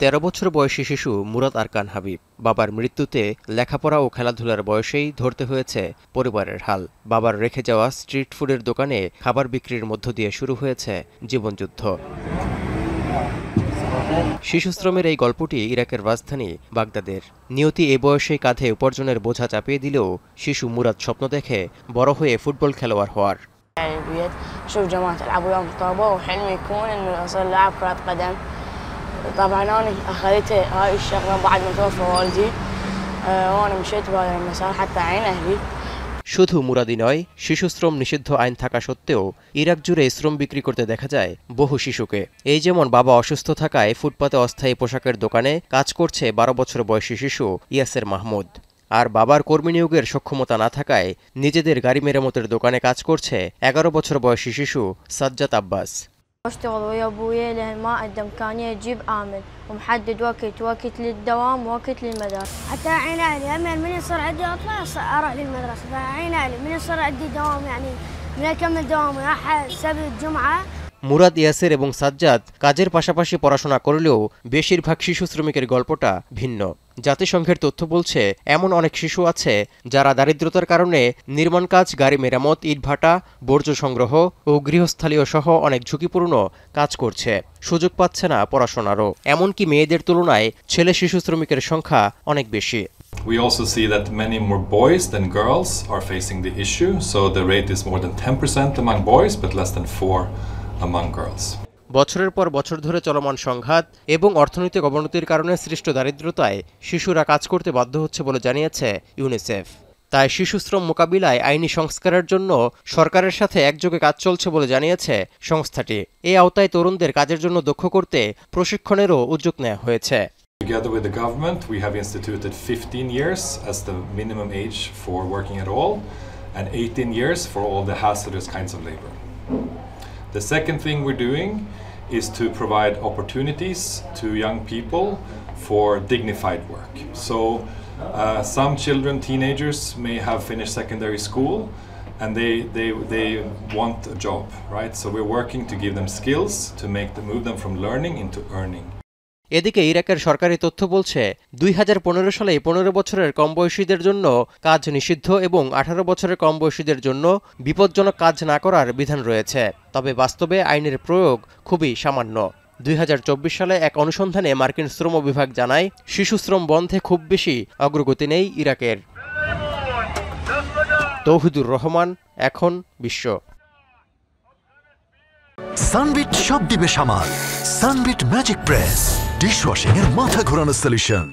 13 বছর বয়সী শিশু মুরাদ আরকান হাবিব। বাবার মৃত্যুতে লেখাপড়া ও খেলাধুলার বয়সেই ধরতে হয়েছে পরিবারের হাল। বাবার রেখে যাওয়া স্ট্রিট ফুডের দোকানে খাবার বিক্রির মধ্য দিয়ে শুরু হয়েছে জীবনযুদ্ধ। শিশুশ্রমের এই গল্পটি ইরাকের রাজধানী বাগদাদের। নিয়তি এ বয়সে কাঁধে উপার্জনের বোঝা চাপিয়ে দিলেও শিশু মুরাদ স্বপ্ন দেখে বড় হয়ে ফুটবল খেলোয়াড় হওয়ার। شوف جماعة يلعبوا يوم طابة وحلمي يكون إنه أصير لاعب كرة قدم. طبعا أنا أخذت هاي الشغلة بعد ما توفى والدي وأنا مشيت بهذا المسار حتى عين أهلي. শুধু মুরাদি নয়, শিশুশ্রম নিষিদ্ধ আইন থাকা সত্ত্বেও ইরাক জুড়ে শ্রম বিক্রি করতে দেখা যায় বহু শিশুকে। এই যেমন বাবা অসুস্থ থাকায় ফুটপাতে অস্থায়ী পোশাকের দোকানে কাজ করছে 12 বছর বয়সী শিশু ইয়াসের মাহমুদ। আর বাবার কর্মী নিয়োগের সক্ষমতা না থাকায় নিজেদের গাড়ি মেরামতের দোকানে কাজ করছে 11 বছর বয়সী শিশু সাজ্জাদ আব্বাস। اشتغل ويا ابويا لان ما عنده امكانيه يجيب عامل ومحدد وقت للدوام ووقت للمدارس. حتى عين اهلي من يصير عندي اطلع اروح للمدرسه، فعين اهلي من يصير عندي دوام يعني من اكمل دوامي احد سبت جمعه. মুরাদ, ইয়াসের এবং সাজ্জাদ কাজের পাশাপাশি পড়াশোনা করলেও বেশিরভাগ শিশু শ্রমিকের গল্পটা ভিন্ন। জাতিসংঘের তথ্য বলছে এমন অনেক শিশু আছে যারা দারিদ্রতার কারণে নির্মাণ কাজ, গাড়ি মেরামত, ইটভাটা, বর্জ্য সংগ্রহ ও গৃহস্থালীয় সহ অনেক ঝুঁকিপূর্ণ কাজ করছে, সুযোগ পাচ্ছে না পড়াশোনারও। এমনকি মেয়েদের তুলনায় ছেলে শিশু শ্রমিকের সংখ্যা অনেক বেশি। We also see that many more boys than girls are facing the issue, so the rate is more than 10% among boys but less than 4% among girls. বছরের পর বছর ধরে চলমান সংঘাত এবং অর্থনৈতিক অবনতির কারণে সৃষ্ট দারিদ্রতায় শিশুরা কাজ করতে বাধ্য হচ্ছে বলে জানিয়েছে ইউনিসেফ। তাই শিশুশ্রম মোকাবিলায় আইনি সংস্কারের জন্য সরকারের সাথে একযোগে কাজ চলছে বলে জানিয়েছে সংস্থাটি। এই আওতায় তরুণদের কাজের জন্য দক্ষ করতে প্রশিক্ষণেরও উদ্যোগ নেওয়া হয়েছে। Together with the government, we have instituted 15 years as the minimum age for working at all and 18 years for all the hazardous kinds of labor. The second thing we're doing is to provide opportunities to young people for dignified work. So some children, teenagers may have finished secondary school and they want a job, right? So we're working to give them skills to move them from learning into earning. এদিকে ইরাকের সরকারি তথ্য বলছে 2015 সালে 15 বছরের কম বয়সীদের জন্য কাজ নিষিদ্ধ এবং 18 বছরের কম বয়সীদের জন্য বিপজ্জনক কাজ না করার বিধান রয়েছে। তবে বাস্তবে আইনের প্রয়োগ খুবই সামান্য। 2024 সালে এক অনুসন্ধানে মার্কিন শ্রম বিভাগ জানায় শিশু শ্রম বন্ধে খুব বেশি অগ্রগতি নেই ইরাকের। তৌহিদুর রহমান, এখন বিশ্ব। সানবিট সব দিবে সামাল। সানবিট ম্যাজিক প্রেস ডিশওয়াশিং এর মাথা ঘোরানো সলিউশন।